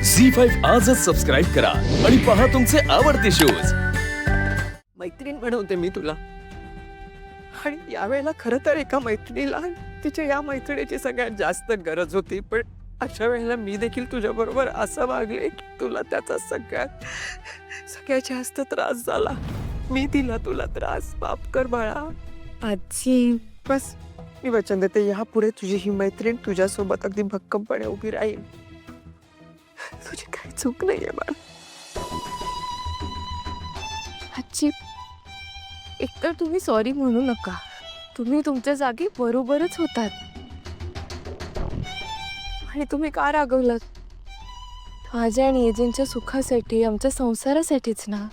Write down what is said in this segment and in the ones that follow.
झी5 आजच सबस्क्राईब करा आणि पहा तुमचे आवडते शोज। मैत्रीण बनवते मी तुला, आणि यावेळेला खरं तर एका मैत्रिणीला तिच्या या मैत्रिणीची सगळ्यात जास्त गरज होती, पण अशा वेळेला मी देखील तुझ्या बरोबर असं वागले की तुला त्याचा सगळ्यात जास्त त्रास झाला। मी दिला तुला त्रास, माफ कर बाळा। आजी बस, मी वचन देते यापुढे तुझी ही मैत्रीण तुझ्यासोबत अगदी भक्कमपणे उभी राहील। तुझी काही चूक नाहीये बाळा। आजी, एकतर तुम्ही सॉरी म्हणू नका, तुम्ही तुमच्या जागी बरोबरच होतात। आणि तुम्ही का रागवलात? माझ्या आणि एजंटच्या सुखासाठी, आमच्या संसारासाठीच ना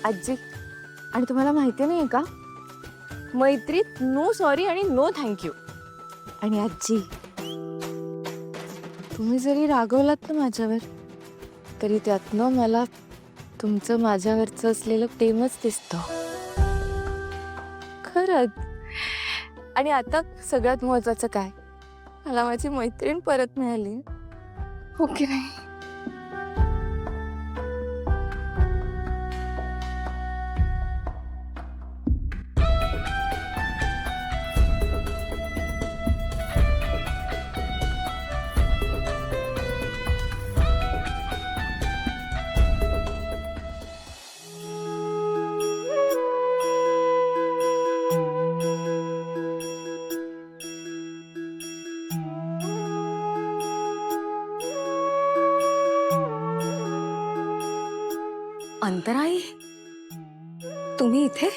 आजी। आणि तुम्हाला माहिती नाहीये का, मैत्रीत नो सॉरी आणि नो थँक्यू। आणि आजी, तुम्ही जरी रागवलात ना माझ्यावर, तरी त्यातनं मला तुमचं माझ्यावरचं असलेलं प्रेमच दिसतं खरंच। आणि आता सगळ्यात महत्वाचं काय, मला माझी मैत्रीण परत मिळाली, हो की नाही? अंतराई, तुम्ही इथे?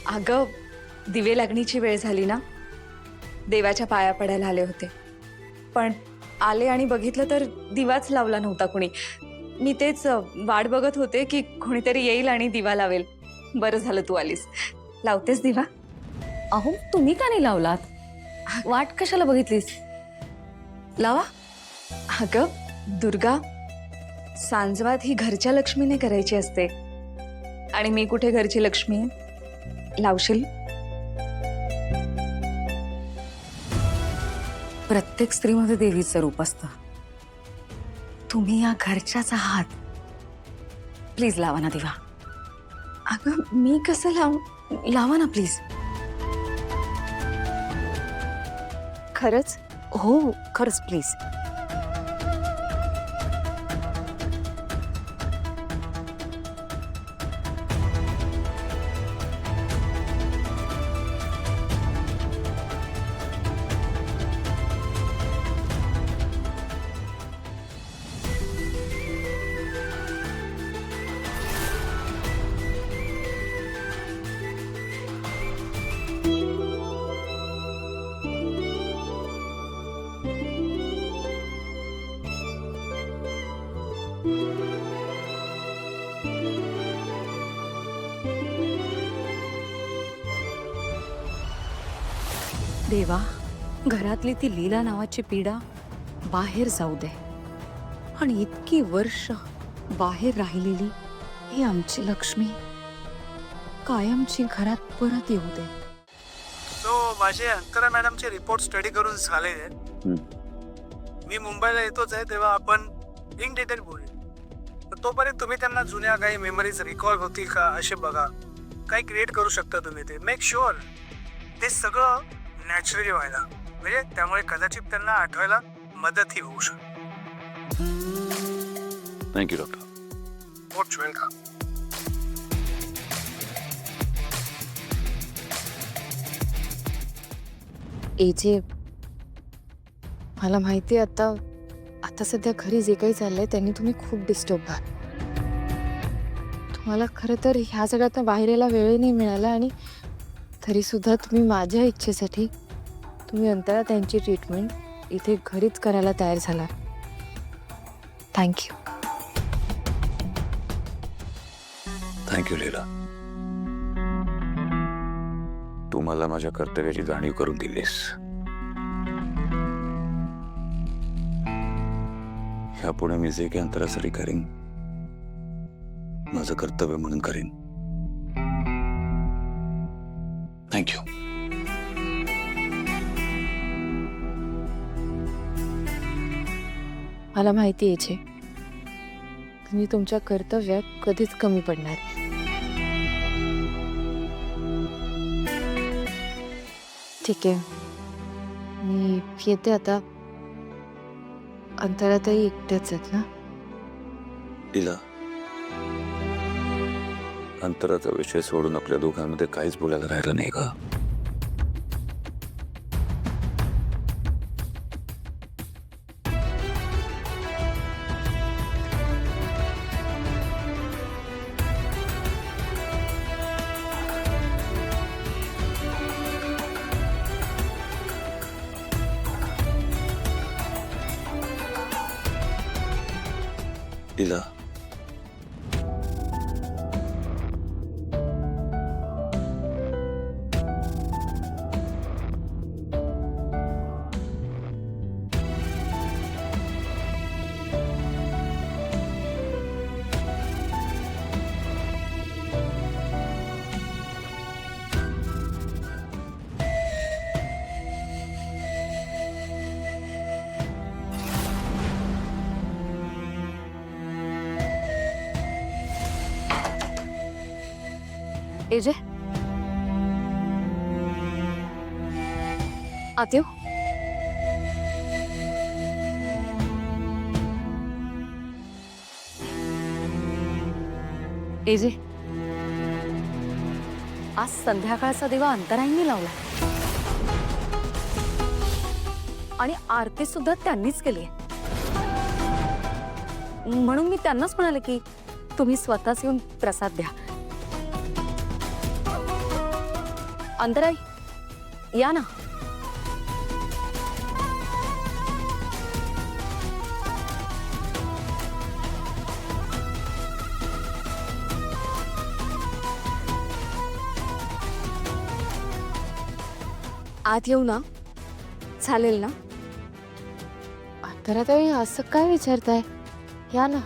अगं, दिवे लागणीची वेळ झाली ना, देवाच्या पाया पडायला आले होते, पण आले आणि बघितलं तर दिवाच लावला नव्हता कुणी। मी तेच वाट बघत होते की कोणीतरी येईल आणि दिवा लावेल। बरं झालं तू आलीस। लावतेस दिवा? अहो, तुम्ही का नाही लावलात? वाट कशाला बघितलीस? लावा। अगं दुर्गा, सांजवात ही घरच्या लक्ष्मीने करायची असते, आणि मी कुठे घरची लक्ष्मी आहे? लावशील? प्रत्येक स्त्रीमध्ये देवीचं रूप असतं, तुम्ही या घरच्याच आहात। प्लीज लावा ना दिवा। अगं मी कसं लावा ना प्लीज। खरंच? हो खरंच प्लीज। देवा, घरातली ती लीला नावाची पीडा बाहेर जाऊ दे, आणि इतकी वर्ष बाहेर राहिलेली ही आमची लक्ष्मी कायमची घरात परत येऊ दे। माझे अंतरा मॅडमचे रिपोर्ट स्टडी करून झाले आहेत। मी मुंबईला येतोच आहे, तेव्हा आपण इन डिटेल बोलू। तोपर्यंत तुम्ही त्यांना जुन्या काही मेमरीज रिकॉल होतील का असे बघा, काही क्रिएट करू शकता तुम्ही ते। मेक शुअर ते सगळं नॅचरली व्हायला, म्हणजे त्यामुळे कदाचित त्यांना आठवायला मदतही होऊ शकते। Thank you doctor. Most welcome. AJ, मला माहिती आहे आता सध्या घरी जे काही चाललंय त्यांनी तुम्ही खूप डिस्टर्ब आहात। तुम्हाला खरं तर ह्या सगळ्यात बाहेर यायला वेळही नाही मिळाला, आणि तरी सुद्धा तुम्ही माझ्या इच्छेसाठी तुम्ही अंतरा त्यांची ट्रीटमेंट इथे घरीच करायला तयार झाला। थँक्यू। थँक्यू लीला, तू मला माझ्या कर्तव्याची जाणीव करून दिलीस। यापुढे मी जे काही अंतरासाठी करीन, माझं कर्तव्य म्हणून करीन। थँक्यू। मला माहिती आहे जे तुम्ही तुमच्या कर्तव्यात कधीच कमी पडणार नाही. ठीक आहे, मी येते आता. अंतरातही एकट्याच आहेत ना? तिला अंतराचा विषय सोडून आपल्या दोघांमध्ये काहीच बोलायला राहिलं नाही का? तिला एजे आत येऊ? एजे, आज संध्याकाळचा दिवा अंतराईंनी लावला आणि आरती सुद्धा त्यांनीच केली. म्हणून मी त्यांनाच म्हणाले की तुम्ही स्वतःच येऊन प्रसाद द्या. अंतराई, या ना. आत येऊ ना? चालेल ना? अंतराताई, असं काय विचारताय? या ना.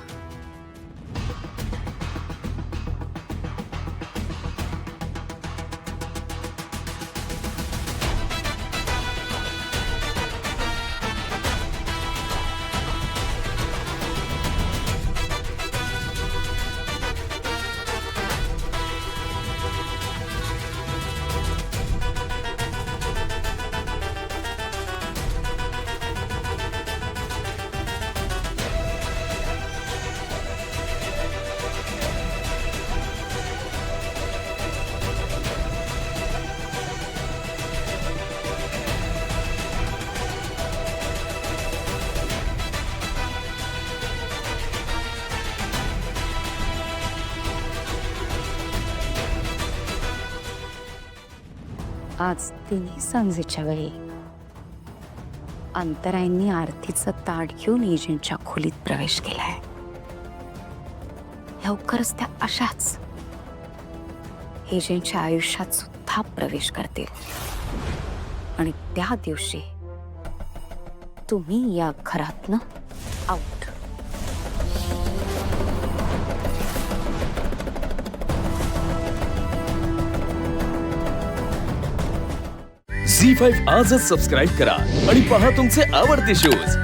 आज तिन्ही सांजेच्या वेळी अंतराईंनी आरतीचं ताट घेऊन एजंटच्या खोलीत प्रवेश केलाय. लवकरच त्या अशाच एजंटच्या आयुष्यात सुद्धा प्रवेश करतील आणि त्या दिवशी तुम्ही या घरातनं आउट. झी5 आजच सबस्क्राईब करा आणि पहा तुमचे आवडते शोज